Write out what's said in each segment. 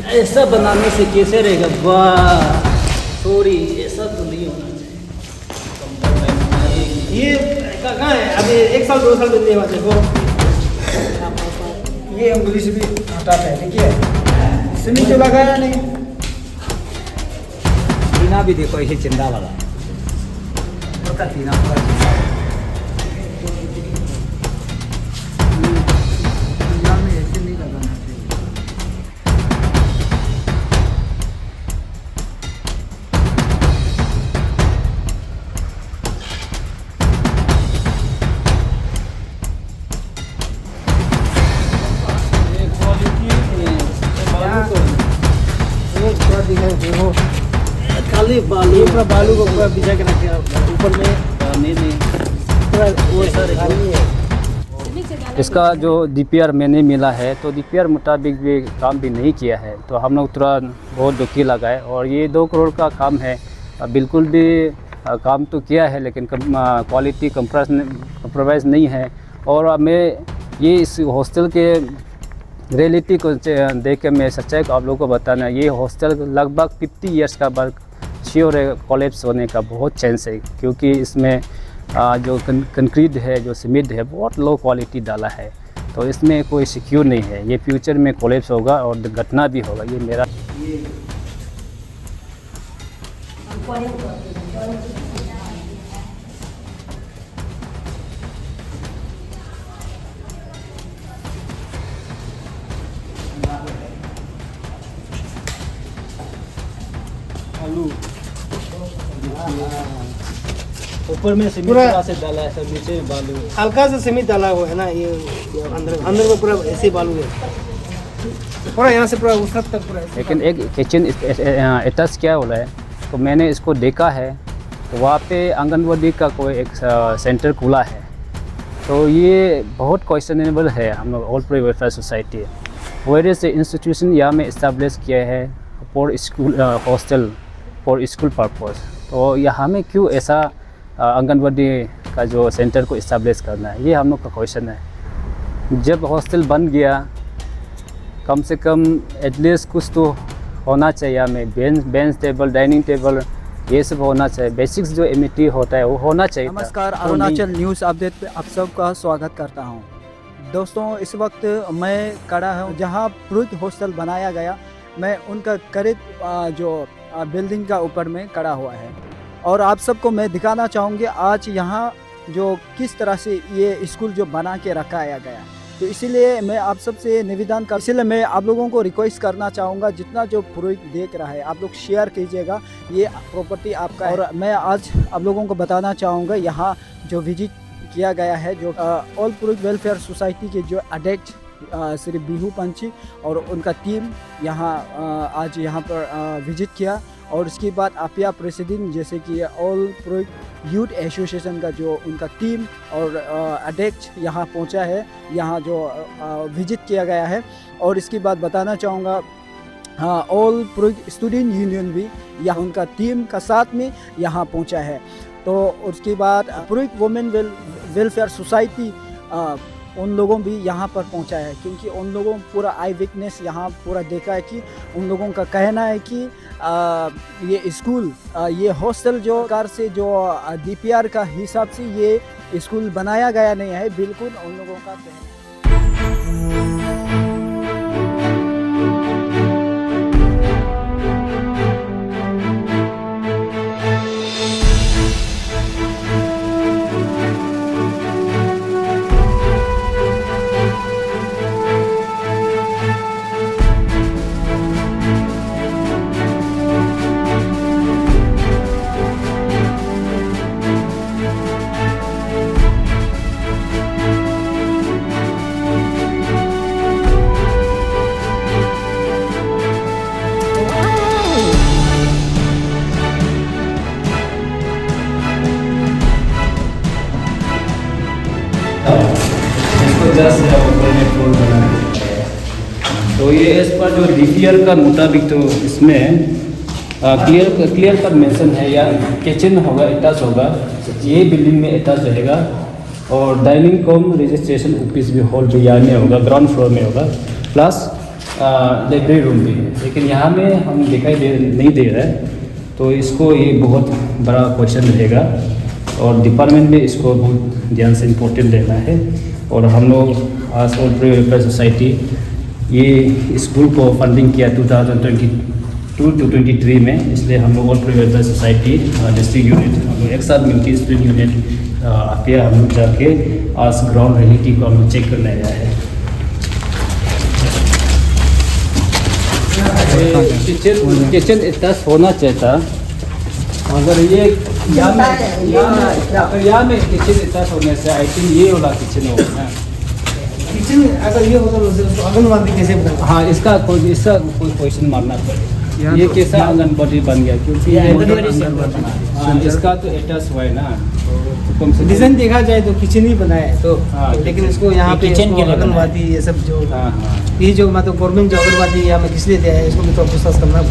ऐसा बनाने से कैसे रहेगा? वाह सॉरी, ऐसा तो नहीं होना चाहिए। ये कहाँ है? अभी 1 साल 2 साल बनने वाले देखो। ये उंगली से भी हटा है, देखिए सीमेंट तो लगाया नहीं। टीना भी देखो ये चिंदा वाला पता टीना पूरा में ऐसे नहीं लगाना चाहिए। देखो खाली बालू, पूरा बालू को पूरा बिछा के रखे ऊपर में। नहीं पूरा वो सारे इसका जो डीपीआर मैंने मिला है तो डीपीआर मुताबिक भी काम भी नहीं किया है, तो हम लोग तुरंत बहुत दुखी लगा है। और ये 2 करोड़ का काम है, बिल्कुल भी काम तो किया है लेकिन क्वालिटी कंप्रोमाइज़ नहीं है। और मैं ये इस हॉस्टल के रियलिटी को देख के मैं सच्चाई को आप लोगों को बताना, ये हॉस्टल लगभग 50 इयर्स का वर्क श्योर है कोलैप्स होने का बहुत चांस है, क्योंकि इसमें जो कंक्रीट है, जो सीमेंट है, बहुत लो क्वालिटी डाला है। तो इसमें कोई सिक्योर नहीं है, ये फ्यूचर में कोलैप्स होगा और घटना भी होगा। ये मेरा ऊपर में सीमेंट पूरा से डाला है, सब नीचे में बालू है। हल्का सा सीमेंट डाला हुआ है ना, ये अंदर में पूरा ऐसे बालू है पूरा, यहाँ से पूरा उस हद तक पूरा। लेकिन एक किचन अटैच क्या हो रहा है, तो मैंने इसको देखा है तो वहाँ पे आंगनवाड़ी का कोई एक सेंटर खुला है। तो ये बहुत क्वेश्चनेबल है। हम लोग old pre welfare society various से इंस्टीट्यूशन यहाँ में इस्टेब्लिश किया है for school hostel for school purpose. तो यहाँ में क्यों ऐसा आंगनवाड़ी का जो सेंटर को इस्टेब्लिश करना है, ये हम लोग का क्वेश्चन है। जब हॉस्टल बन गया, कम से कम एटलीस्ट कुछ तो होना चाहिए हमें, बेंच टेबल, डाइनिंग टेबल, ये सब होना चाहिए। बेसिक्स जो एमिटी होता है वो होना चाहिए। नमस्कार, अरुणाचल न्यूज़ अपडेट पे आप सबका स्वागत करता हूं। दोस्तों, इस वक्त मैं खड़ा हूं जहां पुरुष हॉस्टल बनाया गया। मैं उनका करीब जो बिल्डिंग का ऊपर में खड़ा हुआ है और आप सबको मैं दिखाना चाहूँगी आज यहाँ जो किस तरह से ये स्कूल जो बना के रखाया गया। तो इसीलिए मैं आप सबसे निवेदन कर, इसलिए मैं आप लोगों को रिक्वेस्ट करना चाहूँगा, जितना जो पुरोहित देख रहा है आप लोग शेयर कीजिएगा, ये प्रॉपर्टी आपका है। और मैं आज आप लोगों को बताना चाहूँगा यहाँ जो विजिट किया गया है, जो ऑल पुरोहित वेलफेयर सोसाइटी के जो अध्यक्ष श्री बिहू पंची और उनका टीम यहाँ आज यहाँ पर विजिट किया। और इसके बाद आपिया प्रेसिडेंट जैसे कि ऑल पुरोहित यूथ एसोसिएशन का जो उनका टीम और अध्यक्ष यहाँ पहुँचा है, यहाँ जो विजिट किया गया है। और इसके बाद बताना चाहूँगा हाँ, ऑल पुरोहित स्टूडेंट यूनियन भी यहाँ उनका टीम का साथ में यहाँ पहुँचा है। तो उसके बाद पुरोहित वुमेन वेलफेयर सोसाइटी उन लोगों भी यहाँ पर पहुँचा है, क्योंकि उन लोगों पूरा आई विटनेस यहाँ पूरा देखा है कि उन लोगों का कहना है कि ये स्कूल ये हॉस्टल जो कार से जो डीपीआर का हिसाब से ये स्कूल बनाया गया नहीं है, बिल्कुल उन लोगों का कहना। तो ये इस पर जो डीपीआर का मुताबिक तो इसमें क्लियर कट मेंशन है, या किचन होगा अटैच होगा, ये बिल्डिंग में अटैच रहेगा। और डाइनिंग कम रजिस्ट्रेशन ऑफिस भी हॉल भी यहाँ में होगा, ग्राउंड फ्लोर में होगा। प्लस लाइब्रेरी रूम भी है, लेकिन यहाँ में हम नहीं दे रहा है। तो इसको ये बहुत बड़ा क्वेश्चन रहेगा और डिपार्टमेंट में इसको बहुत ध्यान से इम्पोर्टेंट देना है। और हम लोग आज ऑल प्री वेलफेयर सोसाइटी ये स्कूल को फंडिंग किया 2022 to 23 में, इसलिए हम लोग all pre welfare society district unit हम लोग एक साथ मिलकर स्टूडेंट यूनिट आके हम लोग जाके आज ग्राउंड रियलिटी को हम लोग चेक करने आया है। किचन इतना होना चाहिए, अगर ये यहाँ में किचन इतना होने से आई थिंक ये वाला किचन होगा ना। किचन अगर ये होता तो आंगनबाड़ी कैसे बना? हाँ, इसका कोई क्वेश्चन मारना पड़ेगा, ये कैसा आंगनबाड़ी बन गया, क्योंकि इसका तो अटैच हुआ है ना। तो डिजाइन देखा जाए तो किचन ही बनाया है तो, लेकिन इसको यहाँ पे किचन के लिए आंगनबाड़ी ये सब जो हाँ ये जो मतलब गवर्नमेंट जो आंगनबाड़ी यहाँ में किस लिए दिया है, इसको भी तो पूछताछ करना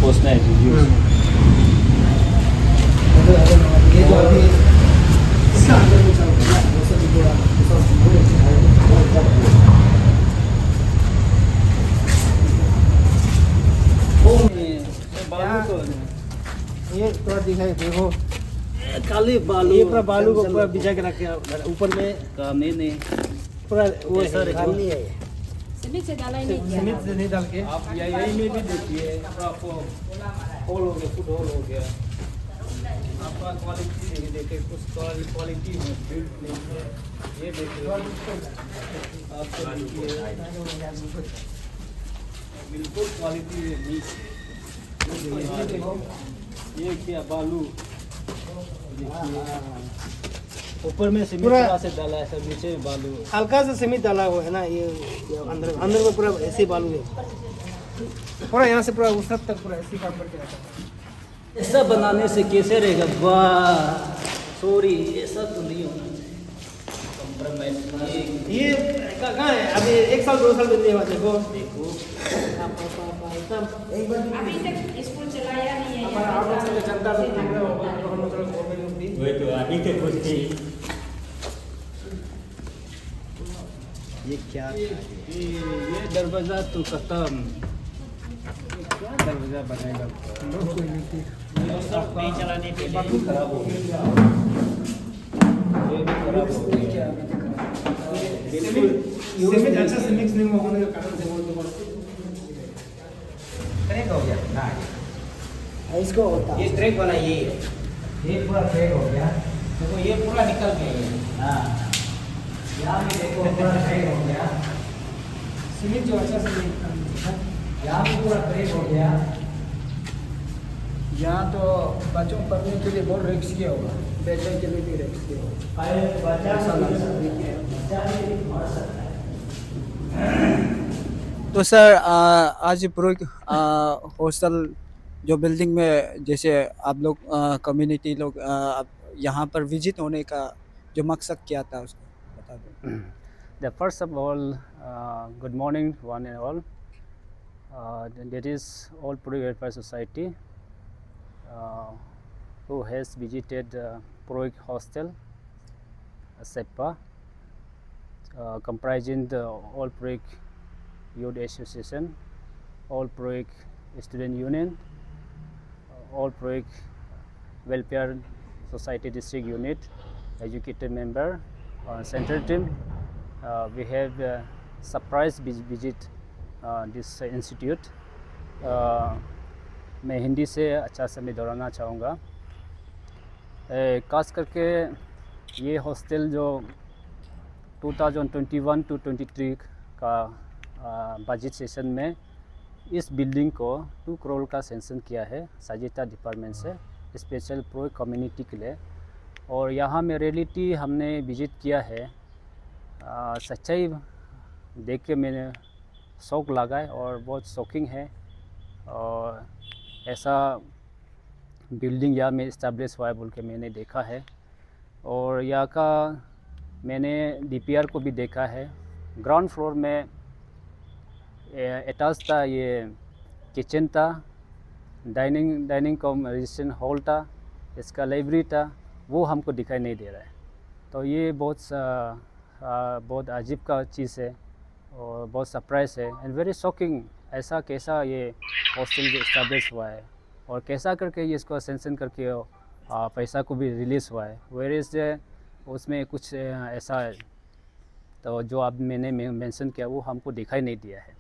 पूछना है जी। ये जो अभी इसका अंदर कुछ ये थोड़ा दिखाई देखो, काली बालू, ये पूरा बालू को पूरा बिछा के रखे ऊपर में काम नहीं पूरा वो ऐसा है, खाली है। सीमेंट से डाला ही नहीं किया। सीमेंट से नहीं डाल के आप यही में भी देखिए, आपको होल हो गया, फुट होल हो गया, आपका क्वालिटी देखिए, कुछ क्वालिटी में बिल्ड नहीं है। ये देखिए आपको बिल्कुल क्वालिटी नहीं है। ये क्या बालू ऊपर में सीमेंट पूरा से डाला है, सब नीचे में बालू। हल्का सा सीमेंट डाला हुआ है ना, ये अंदर में पूरा ऐसे बालू है, पूरा यहाँ से पूरा उस तक पूरा ऐसे काम करके आता है। ऐसा बनाने से कैसे रहेगा? वाह सॉरी, ऐसा तो नहीं होना चाहिए। कंप्रोमाइज ये कहाँ है? अभी 1 साल 2 साल बनने वाले देखो एक बार अभी तक स्कूल चलाया नहीं है। हमारा आप लोग से जनता से देख रहे होगा तो हम लोग गवर्नमेंट भी वही तो अभी तो कुछ थी। ये क्या ये दरवाजा तो खत्म, क्या दरवाजा बनेगा? नहीं चलाने के बाकी खराब हो गया, ये भी खराब हो गया। सीमेंट अच्छा से मिक्स नहीं होने के कारण से वो क्रैक हो गया ना, इसको होता ये क्रैक वाला ये है, ये पूरा क्रैक हो गया, देखो ये पूरा निकल गया ये। हाँ, यहाँ भी देखो पूरा क्रैक हो गया, सीमेंट जो अच्छा से नहीं यहाँ भी पूरा क्रैक हो गया। यहाँ तो बच्चों पढ़ने के लिए बहुत रिस्की होगा, बैठने के लिए भी रिस्की होगा। तो सर आज पूरे हॉस्टल जो बिल्डिंग में जैसे आप लोग कम्युनिटी लोग यहाँ पर विजिट होने का जो मकसद क्या था उसको बता दो। First of all, good morning one and all. That is All Puri Welfare Society who has visited Puroik Hostel, SEPA, comprising the All Puroik Youth Association, All Puroik Student Union, All Puroik Welfare Society District Unit, Executive Member, Central Team. We have surprise visit this institute. मैं हिंदी से अच्छा से मैं दोहराना चाहूँगा। खास करके ये हॉस्टल जो 2021 to 23 का बजट सेशन में इस बिल्डिंग को 2 करोड़ का सेंक्शन किया है साजिता डिपार्टमेंट से, स्पेशल प्रो कम्युनिटी के लिए। और यहाँ में रियलिटी हमने विजिट किया है, सच्चाई देख के मैंने शौक लगा है और बहुत शॉकिंग है। और ऐसा बिल्डिंग यहाँ में इस्टेब्लिश हुआ है बोल के मैंने देखा है। और यहाँ का मैंने डीपीआर को भी देखा है। ग्राउंड फ्लोर में अटैच था, ये किचन था, डाइनिंग कम रजिस्ट्रेशन हॉल था, इसका लाइब्रेरी था, वो हमको दिखाई नहीं दे रहा है। तो ये बहुत अजीब का चीज़ है। और बहुत सरप्राइज है एंड वेरी शॉकिंग। ऐसा कैसा ये हॉस्टल जो इस्टेब्लिश हुआ है और कैसा करके ये इसको सेंशन करके पैसा को भी रिलीज़ हुआ है। वेर इज़ उसमें कुछ ऐसा है तो जो आप मैंने मेंशन किया वो हमको दिखाई नहीं दिया है।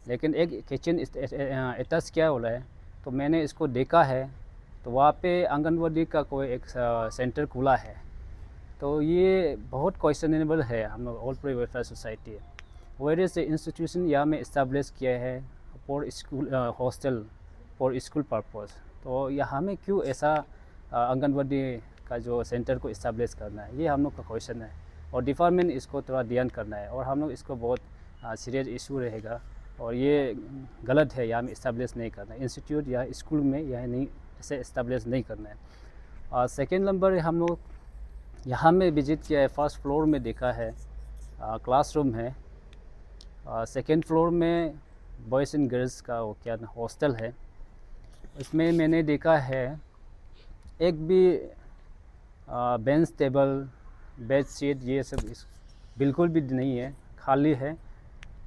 लेकिन एक किचन एटैच क्या बोला है तो मैंने इसको देखा है, तो वहाँ पे आंगनवाड़ी का कोई एक सेंटर खुला है। तो ये बहुत क्वेश्चनेबल है हम लोग all pre welfare society. Where is institution यहाँ में इस्टेब्लिश किया है for school hostel for school purpose, तो यहाँ में क्यों ऐसा आंगनवाड़ी का जो सेंटर को इस्टेब्लिश करना है, ये हम लोग का क्वेश्चन है। और डिपार्टमेंट इसको थोड़ा ध्यान करना है और हम लोग इसको बहुत सीरियस इशू रहेगा और ये गलत है यहाँ में इस्टेब्लिश नहीं करना है। इंस्टीट्यूट या स्कूल में यह नहीं ऐसे इस्टेब्लिश नहीं करना है। सेकेंड नंबर हम लोग यहाँ में विजिट किया है, फर्स्ट फ्लोर में देखा है क्लासरूम है, सेकेंड फ्लोर में बॉयज़ एंड गर्ल्स का वो क्या हॉस्टल है। इसमें मैंने देखा है एक भी बेंच टेबल बेड शीट ये सब बिल्कुल भी नहीं है, खाली है।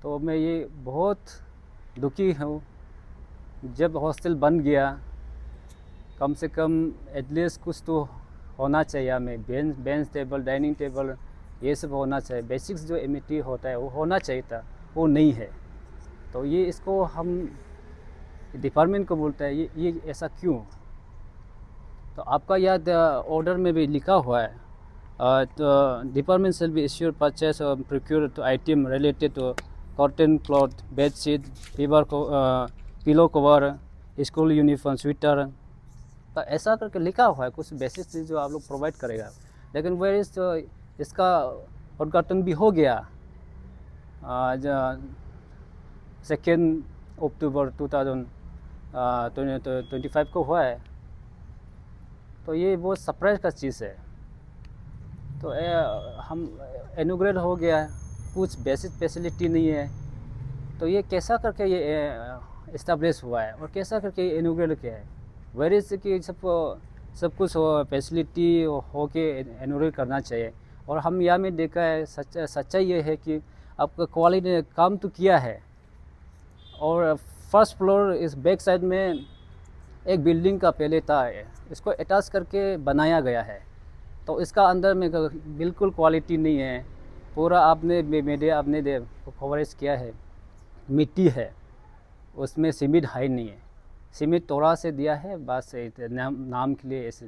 तो मैं ये बहुत दुखी हूँ। जब हॉस्टल बन गया कम से कम एटलीस्ट कुछ तो होना चाहिए हमें, बेंच टेबल डाइनिंग टेबल ये सब होना चाहिए, बेसिक्स जो एमिनिटी होता है वो होना चाहिए था, वो नहीं है। तो ये इसको हम डिपार्टमेंट को बोलता है ये ऐसा क्यों। तो आपका याद ऑर्डर में भी लिखा हुआ है तो department shall be issued purchase और procure to item related to cotton cloth bed sheet fever pillow cover school uniform sweater, तो ऐसा करके लिखा हुआ है कुछ बेसिक चीज़ जो आप लोग प्रोवाइड करेगा। लेकिन वेयर इज तो इसका उद्घाटन भी हो गया 2 अक्टूबर 2025 को हुआ है। तो ये बहुत सरप्राइज का चीज़ है। तो हम इनॉग्रेट हो गया, कुछ बेसिक फैसिलिटी नहीं है, तो ये कैसा करके ये इस्टेब्लिश हुआ है और कैसा करके ये इनॉग्रेट किया है। वेर इज कि सब कुछ फैसिलिटी हो के इनॉग्रेट करना चाहिए। और हम यहाँ में देखा है सच्चाई ये है कि आपका क्वालिटी ने काम तो किया है और फर्स्ट फ्लोर इस बैक साइड में एक बिल्डिंग का पहले था, इसको अटैच करके बनाया गया है। तो इसका अंदर में बिल्कुल क्वालिटी नहीं है, पूरा आपने मीडिया आपने कवरेज किया है, मिट्टी है उसमें, सीमेंट हाई नहीं है, सीमेंट तोड़ा से दिया है बस नाम के लिए ऐसे।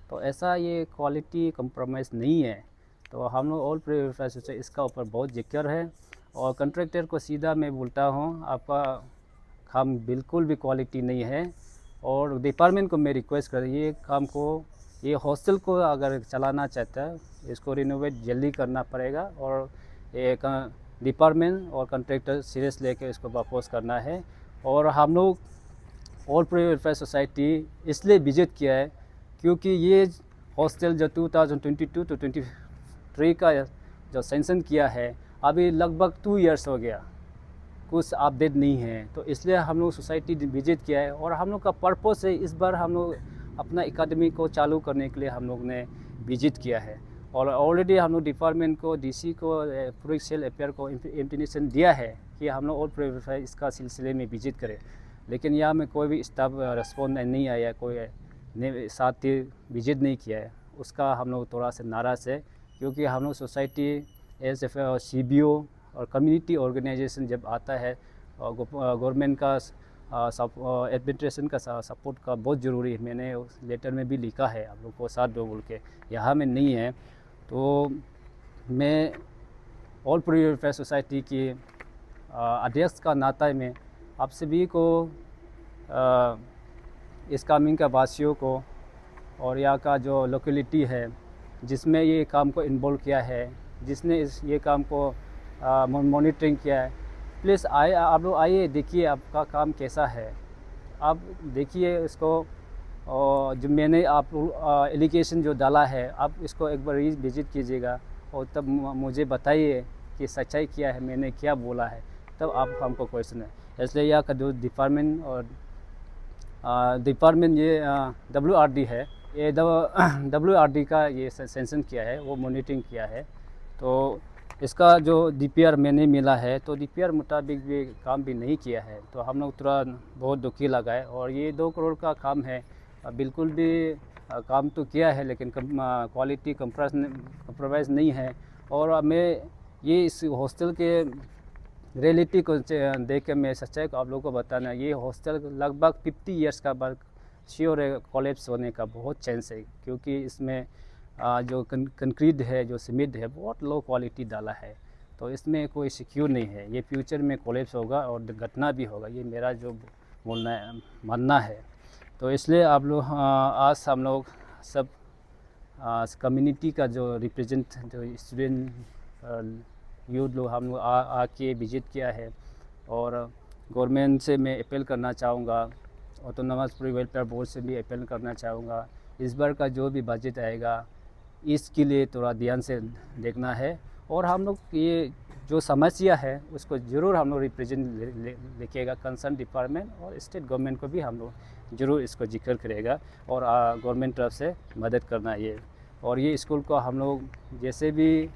तो ऐसा ये क्वालिटी कंप्रोमाइज़ नहीं है। तो हम लोग ऑल प्री वेलफेयर सोसाइटी इसका ऊपर बहुत जिक्र है और कंट्रैक्टर को सीधा मैं बोलता हूँ आपका काम बिल्कुल भी क्वालिटी नहीं है। और डिपार्टमेंट को मैं रिक्वेस्ट कर ये काम को ये हॉस्टल को अगर चलाना चाहता है इसको रिनोवेट जल्दी करना पड़ेगा और एक डिपार्टमेंट और कंट्रैक्टर सीरियस लेके इसको वापस करना है। और हम लोग ऑल प्री वेलफेयर सोसाइटी इसलिए विजिट किया है क्योंकि ये हॉस्टल जो 2022 to 23 का जो सेंशन किया है अभी लगभग 2 इयर्स हो गया, कुछ अपडेट नहीं है। तो इसलिए हम लोग सोसाइटी विजिट किया है और हम लोग का पर्पस है इस बार हम लोग अपना एकेडमी को चालू करने के लिए हम लोग ने विजिट किया है। और ऑलरेडी हम लोग डिपार्टमेंट को डीसी को पूरे सेल अफेयर को इंटीमेशन दिया है कि हम लोग ऑल प्री वेलफेयर इसका सिलसिले में विजिट करें। लेकिन यहाँ में कोई भी स्टाफ रिस्पॉन्ड नहीं आया, कोई साथ ही विजिट नहीं किया है। उसका हम लोग थोड़ा सा नाराज़ है क्योंकि हम लोग सोसाइटी एज ए CBO और कम्युनिटी ऑर्गेनाइजेशन जब आता है गवर्नमेंट का एडमिनिस्ट्रेशन का सपोर्ट का बहुत ज़रूरी है। मैंने उस लेटर में भी लिखा है आप लोग को साथ दो बोल के, यहाँ में नहीं है। तो मैं ऑल प्री वेलफेयर सोसाइटी की अध्यक्ष का नाता में आप सभी को इस कामिंग का वासियों को और यहाँ का जो लोकेलिटी है जिसमें ये काम को इन्वॉल्व किया है, जिसने ये काम को मॉनिटरिंग किया है, प्लीज़ आए आप लोग आइए देखिए आपका काम कैसा है। आप देखिए इसको और जो मैंने आप एलिगेशन जो डाला है आप इसको एक बार विजिट कीजिएगा और तब मुझे बताइए कि सच्चाई क्या है, मैंने क्या बोला है, तब आप हमको क्वेश्चन है। इसलिए यहाँ का जो डिपार्टमेंट और डिपार्टमेंट ये WRD है, ये WRD का ये सेंशन किया है, वो मॉनिटरिंग किया है। तो इसका जो DPR मैंने मिला है तो DPR मुताबिक भी काम भी नहीं किया है, तो हम लोग थोड़ा बहुत दुखी लगा है। और ये 2 करोड़ का काम है, बिल्कुल भी काम तो किया है लेकिन क्वालिटी कंप्रोमाइज़ नहीं है। और मैं ये इस हॉस्टल के रियलिटी को देख के मैं सच्चाई को आप लोगों को बताना, ये हॉस्टल लगभग 50 ईयर्स का बाद श्योर है कोलैप्स होने का बहुत चांस है, क्योंकि इसमें जो कंक्रीट है, जो सीमेंट है, बहुत लो क्वालिटी डाला है। तो इसमें कोई सिक्योर नहीं है, ये फ्यूचर में कोलैप्स होगा और घटना भी होगा, ये मेरा जो मानना है। तो इसलिए आप लोग आज हम लोग सब कम्युनिटी का जो रिप्रेजेंट जो स्टूडेंट यूथ लोग हम लोग आके विजिट किया है। और गवर्नमेंट से मैं अपील करना चाहूँगा, ऑटोनोमस प्री वेलफेयर बोर्ड से भी अपील करना चाहूँगा, इस बार का जो भी बजट आएगा इसके लिए थोड़ा ध्यान से देखना है। और हम लोग ये जो समस्या है उसको ज़रूर हम लोग रिप्रेजेंट लिखेगा कंसर्न डिपार्टमेंट और स्टेट गवर्नमेंट को भी हम लोग ज़रूर इसको जिक्र करेगा और गवर्नमेंट तरफ से मदद करना ये। और ये स्कूल को हम लोग जैसे भी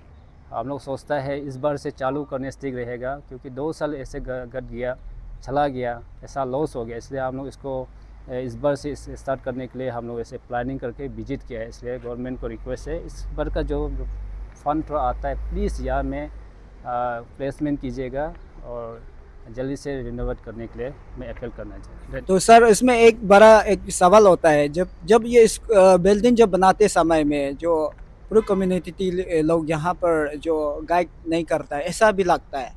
हम लोग सोचता है इस बार से चालू करने से ठीक रहेगा, क्योंकि 2 साल ऐसे घट गया, चला गया, ऐसा लॉस हो गया। इसलिए हम लोग इसको इस बार से स्टार्ट करने के लिए हम लोग ऐसे प्लानिंग करके विजिट किया है। इसलिए गवर्नमेंट को रिक्वेस्ट है इस बार का जो फंड थोड़ा आता है प्लीज़ यहाँ में प्लेसमेंट कीजिएगा और जल्दी से रिनोवेट करने के लिए मैं अपील करना चाहूँगा। तो सर इसमें एक बड़ा एक सवाल होता है, जब ये इस बिल्डिंग जब बनाते समय में जो पूरी कम्युनिटी लोग यहाँ पर जो गाइड नहीं करता है, ऐसा भी लगता है।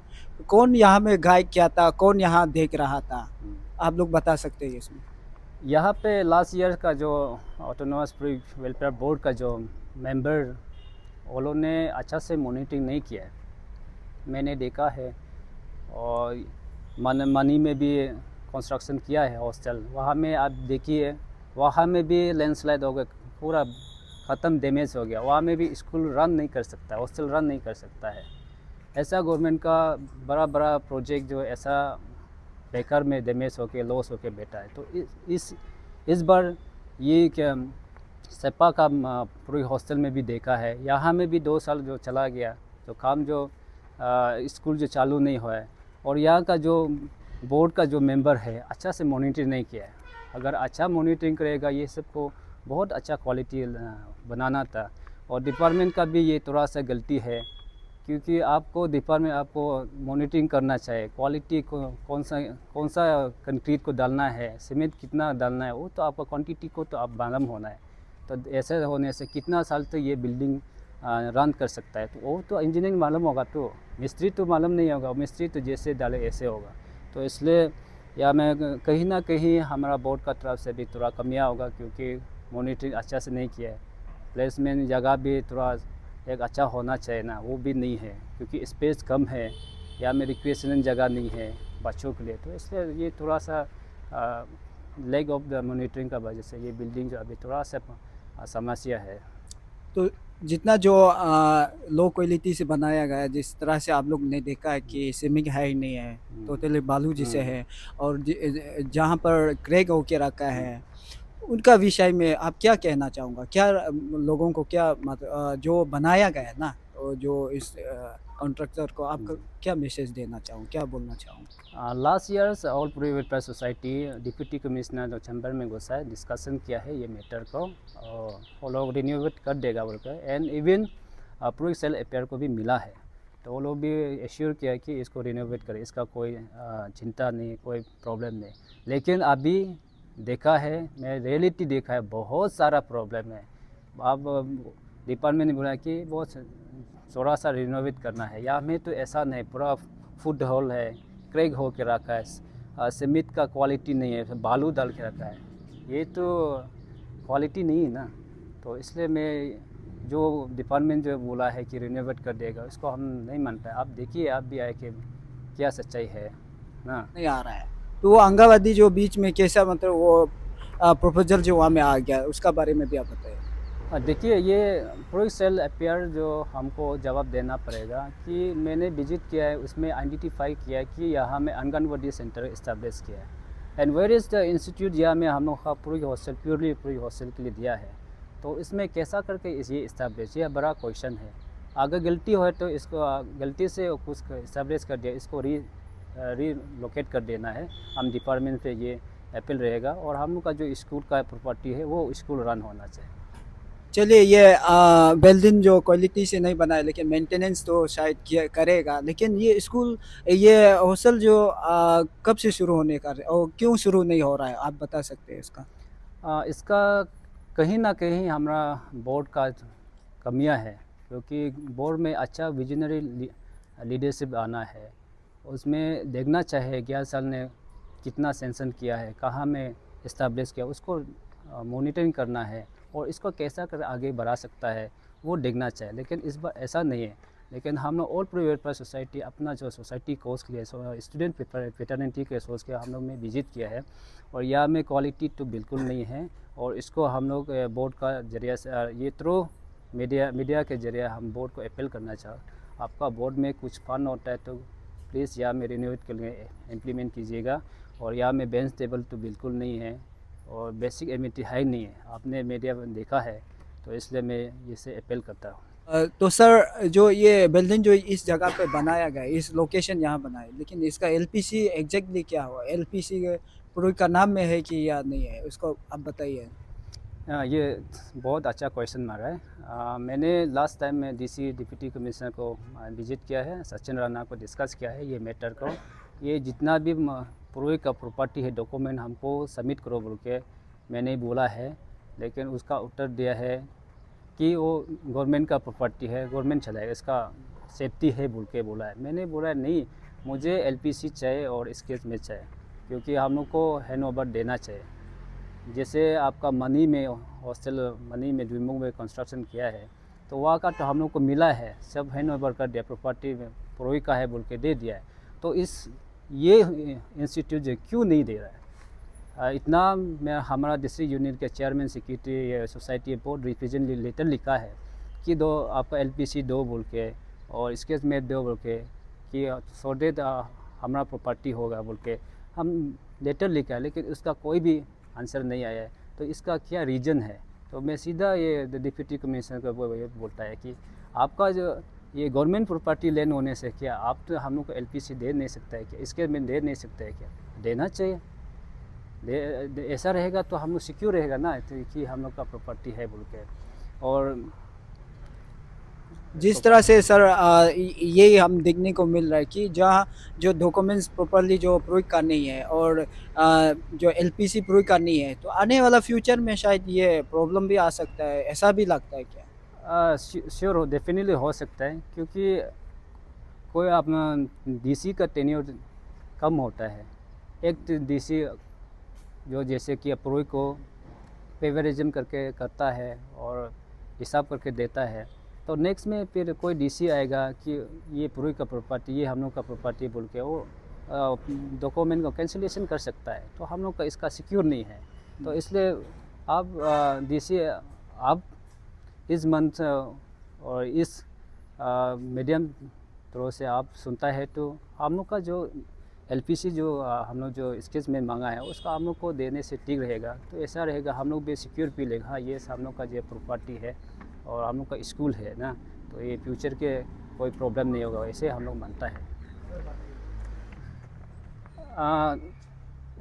कौन यहाँ में गाइड किया था, कौन यहाँ देख रहा था, आप लोग बता सकते हैं इसमें? यहाँ पे लास्ट ईयर का जो ऑटोनोमस प्री वेलफेयर बोर्ड का जो मेंबर उन्होंने अच्छा से मॉनिटरिंग नहीं किया है, मैंने देखा है। और मनी में भी कंस्ट्रक्शन किया है हॉस्टल, वहाँ में आप देखिए वहाँ में भी लैंडस्लाइड हो गया, पूरा ख़त्म डैमेज हो गया, वहाँ में भी स्कूल रन नहीं कर सकता, हॉस्टल रन नहीं कर सकता है। ऐसा गवर्नमेंट का बड़ा प्रोजेक्ट जो ऐसा बेकार में डैमेज होके लॉस होके बैठा है। तो इस बार ये क्या सेपा का पूरी हॉस्टल में भी देखा है, यहाँ में भी 2 साल जो चला गया, तो काम जो स्कूल जो चालू नहीं हुआ है। और यहाँ का जो बोर्ड का जो मेंबर है अच्छा से मॉनिटरिंग नहीं किया है। अगर अच्छा मॉनिटरिंग करेगा ये सबको बहुत अच्छा क्वालिटी बनाना था। और डिपार्टमेंट का भी ये थोड़ा सा गलती है, क्योंकि आपको डिपार्टमेंट आपको मॉनिटरिंग करना चाहिए, क्वालिटी को कौन सा कंक्रीट को डालना है, सीमेंट कितना डालना है, वो तो आपका क्वांटिटी को तो आप मालूम होना है। तो ऐसे होने से कितना साल तक ये बिल्डिंग रन कर सकता है, तो वो तो इंजीनियरिंग मालूम होगा, तो मिस्त्री तो मालूम नहीं होगा, मिस्त्री तो जैसे डाले ऐसे होगा। तो इसलिए या मैं कहीं ना कहीं हमारा बोर्ड का तरफ से भी थोड़ा कमियाँ होगा, क्योंकि मॉनिटरिंग अच्छा से नहीं किया है। प्लेसमेंट जगह भी थोड़ा एक अच्छा होना चाहिए ना, वो भी नहीं है, क्योंकि स्पेस कम है, या में रिक्रिएशनल जगह नहीं है बच्चों के लिए। तो इसलिए ये थोड़ा सा लैक ऑफ द मॉनिटरिंग का वजह से ये बिल्डिंग जो अभी थोड़ा सा समस्या है। तो जितना जो लो क्वालिटी से बनाया गया, जिस तरह से आप लोग ने देखा है कि सीमेंट है ही नहीं है, टोटली बालू जैसे है, और जहाँ पर क्रैक होके रखा है, उनका विषय में आप क्या कहना चाहूँगा? क्या लोगों को क्या जो बनाया गया है ना, जो इस कॉन्ट्रैक्टर को आप क्या मैसेज देना चाहूँ, क्या बोलना चाहूँ? Last years all pre welfare society deputy commissioner जो चैम्बर में घुसा है, डिस्कशन किया है ये मैटर को, और वो लोग रिन्यूएट कर देगा बोलकर। And even pre sale affair को भी मिला है, तो वो लोग भी एश्योर किया कि इसको रिन्यूएट करें, इसका कोई चिंता नहीं, कोई प्रॉब्लम नहीं। लेकिन अभी देखा है, मैं रियलिटी देखा है, बहुत सारा प्रॉब्लम है। अब डिपार्टमेंट ने बोला कि बहुत थोड़ा सा रिनोवेट करना है, यहाँ में तो ऐसा नहीं, पूरा फुट होल है, क्रैक हो के रखा है, सीमेंट का क्वालिटी नहीं है, बालू डाल के रखा है, ये तो क्वालिटी नहीं है ना। तो इसलिए मैं जो डिपार्टमेंट जो बोला है कि रिनोवेट कर देगा, उसको हम नहीं मानता है। आप देखिए, आप भी आए कि क्या सच्चाई है ना, नहीं आ रहा है। तो वो अंगावादी जो बीच में कैसा, मतलब वो प्रोपोजल जो वहाँ में आ गया, उसका बारे में भी आप बताइए। देखिए, ये प्री सेल अफेयर जो हमको जवाब देना पड़ेगा कि मैंने विजिट किया है, उसमें आइडेंटिफाई किया है कि यहाँ में आंगनवाड़ी सेंटर इस्टेब्लिश किया है। And where is the institute, यहाँ में हम लोग का पूरी हॉस्टल प्योरली पूरी हॉस्टल के लिए दिया है। तो इसमें कैसा करके ये इस्टेब्लिश, यह बड़ा क्वेश्चन है। अगर गलती हो तो इसको गलती से कुछ इस्टेब्लिश कर दिया, इसको रीलोकेट कर देना है। हम डिपार्टमेंट पे ये अपील रहेगा और हम लोग का जो स्कूल का प्रॉपर्टी है वो स्कूल रन होना चाहिए। चलिए, ये बिल्डिंग जो क्वालिटी से नहीं बनाए लेकिन मेंटेनेंस तो शायद किया करेगा, लेकिन ये स्कूल, ये हॉस्टल जो कब से शुरू होने का और क्यों शुरू नहीं हो रहा है, आप बता सकते हैं इसका? इसका कहीं ना कहीं हमारा बोर्ड का कमियां है, क्योंकि बोर्ड में अच्छा विजनरी लीडरशिप आना है। उसमें देखना चाहिए 11 साल ने कितना सेंशन किया है, कहाँ में इस्टेब्लिश किया, उसको मॉनिटरिंग करना है और इसको कैसा कर आगे बढ़ा सकता है वो देखना चाहिए। लेकिन इस बार ऐसा नहीं है। लेकिन हम लोग ऑल प्री वेलफेयर सोसाइटी अपना जो सोसाइटी कोर्स के लिए स्टूडेंट फ्रेटर्निटी के सोच के हम लोग ने विजिट किया है और यहाँ में क्वालिटी तो बिल्कुल नहीं है। और इसको हम लोग बोर्ड का जरिए से ये थ्रू मीडिया के जरिए हम बोर्ड को अपील करना चाहते, आपका बोर्ड में कुछ फंड होता है तो प्लीज़ यहाँ में रिन्यूएट के लिए इम्प्लीमेंट कीजिएगा। और यहाँ में बेंच टेबल तो बिल्कुल नहीं है और बेसिक एमिनिटी है नहीं है, आपने मीडिया में देखा है, तो इसलिए मैं इसे अपील करता हूँ। तो सर, जो ये बिल्डिंग जो इस जगह पे बनाया गया, इस लोकेशन यहाँ बनाया, लेकिन इसका एलपीसी एग्जैक्टली क्या हुआ? एलपीसी पूरे का नाम में है कि या नहीं है, उसको आप बताइए। ये बहुत अच्छा क्वेश्चन मारा है। मैंने लास्ट टाइम में डीसी डिप्टी कमिश्नर को विजिट किया है, सचिन राणा को डिस्कस किया है ये मैटर को। ये जितना भी पूर्वी का प्रॉपर्टी है डॉक्यूमेंट हमको सबमिट करो बोल के मैंने बोला है, लेकिन उसका उत्तर दिया है कि वो गवर्नमेंट का प्रॉपर्टी है, गवर्नमेंट चलाएगा, इसका सेफ्टी है बोल के बोला है। मैंने बोला नहीं, मुझे एलपीसी चाहिए और इस केस में चाहिए, क्योंकि हम लोग को हैंड ओवर देना चाहिए। जैसे आपका मनी में हॉस्टल मनी में द्विमुख में कंस्ट्रक्शन किया है तो वहाँ का तो हम लोग को मिला है, सब हैंड ओवर कर दिया, प्रॉपर्टी में पूर्वी का है बोल के दे दिया है। तो ये इंस्टीट्यूट जो क्यों नहीं दे रहा है? इतना मैं हमारा डिस्ट्रिक्ट यूनियन के chairman secretary society board represent letter लिखा है कि दो आपका एलपीसी दो बोल के और स्केच में दो बोल के कि सो डेट हमारा प्रॉपर्टी होगा बोल के हम लेटर लिखा है, लेकिन उसका कोई भी आंसर नहीं आया है। तो इसका क्या रीज़न है? तो मैं सीधा ये डिप्टी कमिश्नर को बोलता है कि आपका जो ये गवर्नमेंट प्रॉपर्टी लैंड होने से क्या आप तो हम लोग को एलपीसी दे नहीं सकता है क्या? इसके में दे नहीं सकता है क्या? देना चाहिए। ऐसा रहेगा तो हम लोग सिक्योर रहेगा ना, तो कि हम लोग का प्रॉपर्टी है बोल के। और जिस तरह से सर ये हम देखने को मिल रहा है कि जहाँ जो डॉक्यूमेंट्स प्रॉपरली जो प्रूव का नहीं है और जो एलपीसी प्रूव का नहीं है, तो आने वाला फ्यूचर में शायद ये प्रॉब्लम भी आ सकता है, ऐसा भी लगता है क्या? श्योर हो, डेफिनेटली हो सकता है, क्योंकि कोई अपना डीसी का टेन्योर कम होता है। एक डीसी जो जैसे कि अप्रूव को फेवरिज्म करके करता है और हिसाब करके देता है, तो नेक्स्ट में फिर कोई डीसी आएगा कि ये पूरी का प्रॉपर्टी, ये हम लोग का प्रॉपर्टी बोल के वो डॉक्यूमेंट को कैंसिलेशन कर सकता है। तो हम लोग का इसका सिक्योर नहीं है। तो इसलिए आप डीसी आप इस मंथ और इस मीडियम थ्रू से आप सुनता है तो हम लोग का जो एलपीसी जो हम लोग जो स्केच में मांगा है उसका हम लोग को देने से ठीक रहेगा। तो ऐसा रहेगा, हम लोग भी सिक्योर फील लेगा, हाँ ये हम लोग का जो प्रॉपर्टी है और हम लोग का स्कूल है ना, तो ये फ्यूचर के कोई प्रॉब्लम नहीं होगा, ऐसे हम लोग मानता है।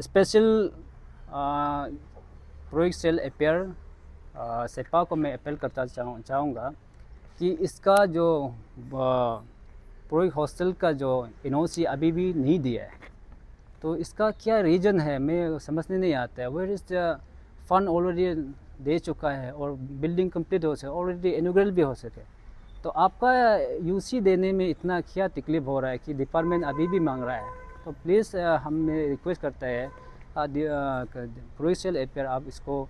स्पेशल प्रोजेक्ट सेल अपेयर सेपा को मैं अपील करता चाहूँगा कि इसका जो प्रोजेक्ट हॉस्टल का जो एनओसी अभी भी नहीं दिया है, तो इसका क्या रीज़न है मैं समझने नहीं आता है। Where is the fund already दे चुका है और बिल्डिंग कंप्लीट हो सके, ऑलरेडी इनॉग्रेट भी हो सके, तो आपका यूसी देने में इतना क्या तकलीफ हो रहा है कि डिपार्टमेंट अभी भी मांग रहा है। तो प्लीज़ हम रिक्वेस्ट करता है प्रोजेक्ट अपेयर आप इसको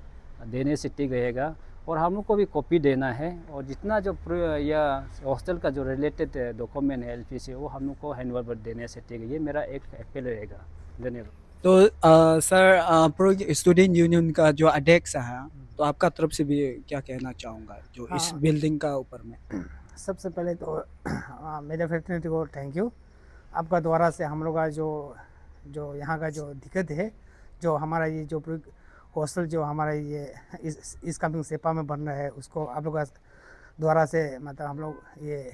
देने से ठीक रहेगा और हम लोग को भी कॉपी देना है और जितना जो या हॉस्टल का जो रिलेटेड डॉक्यूमेंट है एलपीसी वो हम लोग को हैंड ओवर देने से ठीक है। ये मेरा एक अपील रहेगा। धन्यवाद। तो सर, प्रो स्टूडेंट यूनियन का जो अध्यक्ष है, तो आपका तरफ से भी क्या कहना चाहूँगा जो इस बिल्डिंग का ऊपर में? सबसे पहले तो मेरे फ्रेटर्निटी को थैंक यू। आपका द्वारा से हम लोग का जो यहाँ का जो दिक्कत है, जो हमारा ये जो हॉस्टल जो हमारा ये इस कमिंग सेपा में बन रहा है, उसको आप लोग का द्वारा से मतलब हम लोग ये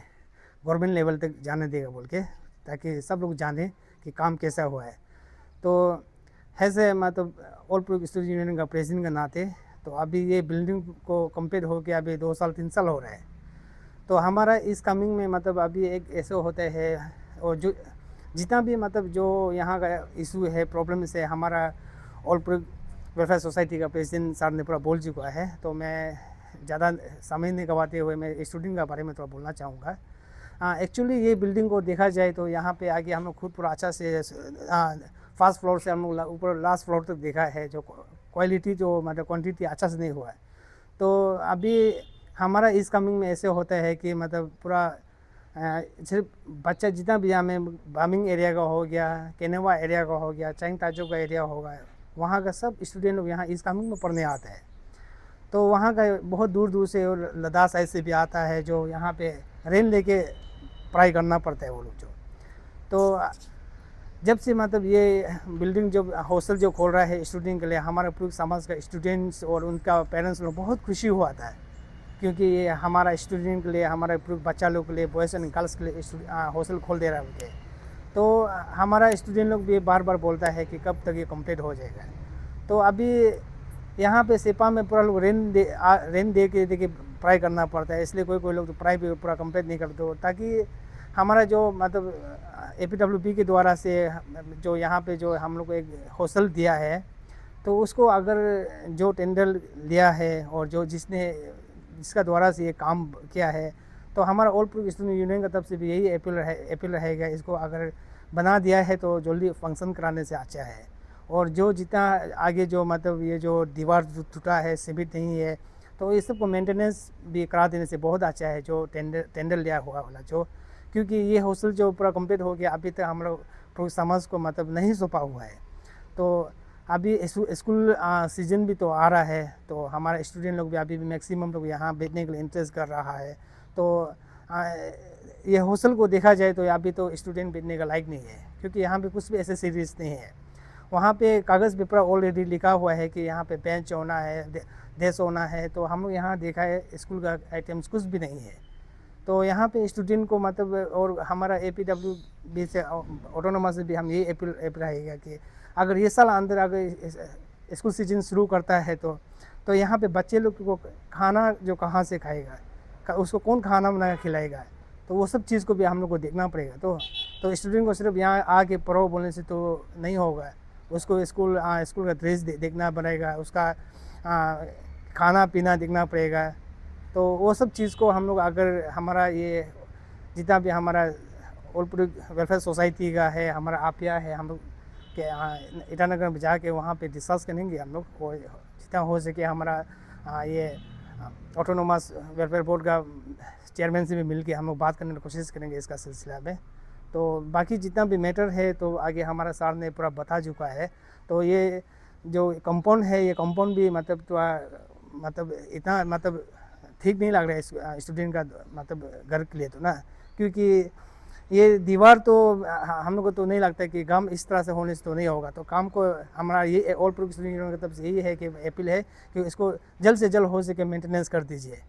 गवर्नमेंट लेवल तक जाने देगा बोल के, ताकि सब लोग जाने कि काम कैसा हुआ है। तो ऐसे मतलब ऑल प्रो स्टूडेंट यूनियन का प्रेसिडेंट का नाते तो अभी ये बिल्डिंग को कंप्लीट हो के अभी 2 साल 3 साल हो रहा है। तो हमारा इस कमिंग में मतलब अभी एक ऐसा होता है, और जो जितना भी मतलब जो यहाँ का इशू है, प्रॉब्लम से हमारा ऑल प्रो वेलफेयर सोसाइटी का प्रेसिडेंट सर ने पूरा बोल चुका है। तो मैं ज़्यादा समय नहीं गवाते हुए मैं स्टूडेंट का बारे में थोड़ा बोलना चाहूँगा। एक्चुअली ये बिल्डिंग को देखा जाए तो यहाँ पे आगे हम लोग खुद पूरा अच्छा से फर्स्ट फ्लोर से हम लोग ऊपर लास्ट फ्लोर तक देखा है, जो क्वालिटी जो मतलब क्वांटिटी अच्छा से नहीं हुआ है। तो अभी हमारा इस कमिंग में ऐसे होता है कि मतलब पूरा सिर्फ बच्चा जितना भी यहाँ में बामिंग एरिया का हो गया, केनेवा एरिया का हो गया, चैंग ताजो का एरिया होगा, वहाँ का सब स्टूडेंट लोग यहाँ इस कमिंग में पढ़ने आता है। तो वहाँ का बहुत दूर दूर से और लद्दाख साइड से भी आता है, जो यहाँ पे रेंट लेके पढ़ाई करना पड़ता है वो लोग जो। तो जब से मतलब ये बिल्डिंग जो हॉस्टल जो खोल रहा है स्टूडेंट के लिए, हमारे पूरे समाज का स्टूडेंट्स और उनका पेरेंट्स लोग बहुत खुशी हुआ था, क्योंकि ये हमारा स्टूडेंट के लिए, हमारे पूरे बच्चा लोग के लिए, बॉयज़ एंड गर्ल्स के लिए हॉस्टल खोल दे रहा है। तो हमारा स्टूडेंट लोग भी बार बार बोलता है कि कब तक ये कंप्लीट हो जाएगा। तो अभी यहाँ पे सेपा में पूरा लोग रेंट दे के पढ़ाई करना पड़ता है, इसलिए कोई लोग तो पढ़ाई भी पूरा कंप्लीट नहीं करते हो, ताकि हमारा जो मतलब APWP के द्वारा से जो यहाँ पे जो हम लोग को एक हॉस्टल दिया है, तो उसको अगर जो टेंडर लिया है और जो जिसका द्वारा से ये काम किया है, तो हमारा ऑल प्रो स्टूडेंट यूनियन का तरफ से भी यही अपील रहेगा, इसको अगर बना दिया है तो जल्दी फंक्शन कराने से अच्छा है। और जो जितना आगे जो मतलब ये जो दीवार टूटा है, सीमेंट नहीं है, तो ये सब को मेंटेनेंस भी करा देने से बहुत अच्छा है, जो टेंडर लिया हुआ वाला जो, क्योंकि ये हॉस्टल जो पूरा कंप्लीट हो गया, अभी तक हम लोग समाज को मतलब नहीं सौंपा हुआ है। तो अभी स्कूल सीजन भी तो आ रहा है, तो हमारे स्टूडेंट लोग भी अभी भी मैक्सिमम लोग यहाँ बैठने के लिए इंटरेस्ट कर रहा है। तो ये हॉस्टल को देखा जाए तो अभी तो स्टूडेंट बैठने का लायक नहीं है, क्योंकि यहाँ पे कुछ भी ऐसे सीरीज नहीं है। वहाँ पे कागज़ पेपर ऑलरेडी लिखा हुआ है कि यहाँ पे बेंच होना है, डेस्क होना है, तो हम लोग यहाँ देखा है स्कूल का आइटम्स कुछ भी नहीं है। तो यहाँ पे स्टूडेंट को मतलब, और हमारा APWP से ऑटोनोमस से भी हम ये अपील रहेगा कि अगर ये साल अंदर अगर स्कूल सीजन शुरू करता है तो यहाँ पे बच्चे लोग को खाना जो कहाँ से खाएगा, उसको कौन खाना बना के खिलाएगा, तो वो सब चीज़ को भी हम लोग को देखना पड़ेगा। तो स्टूडेंट को सिर्फ यहाँ आके पढ़ो बोलने से तो नहीं होगा, उसको स्कूल का ड्रेस देखना पड़ेगा, उसका खाना पीना देखना पड़ेगा। तो वो सब चीज़ को हम लोग अगर हमारा ये जितना भी हमारा ऑल प्रो वेलफेयर सोसाइटी का है, हमारा आपिया है, हम लोग के ईटानगर में जाके वहाँ पे डिस्कस करेंगे हम लोग, और जितना हो सके हमारा ये ऑटोनोमस वेलफेयर बोर्ड का चेयरमैन से भी मिल के हम लोग बात करने की कोशिश करेंगे इसका सिलसिला में। तो बाकी जितना भी मैटर है तो आगे हमारा सर ने पूरा बता चुका है। तो ये जो कंपाउंड है, ये कंपाउंड भी मतलब इतना मतलब ठीक नहीं लग रहा है स्टूडेंट का मतलब घर के लिए तो ना, क्योंकि ये दीवार तो हम लोग को तो नहीं लगता कि काम इस तरह से होने से तो नहीं होगा। तो काम को हमारा ये ऑल प्रो स्टूडेंट यूनियन की तरफ से यही है कि अपील है कि इसको जल्द से जल्द हो सके मेंटेनेंस कर दीजिए।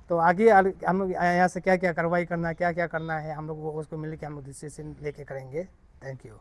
तो आगे हम लोग यहाँ से क्या क्या कार्रवाई करना है, क्या क्या करना है, हम लोग उसको मिल के हम लोग डिसीजन लेके करेंगे। Thank you.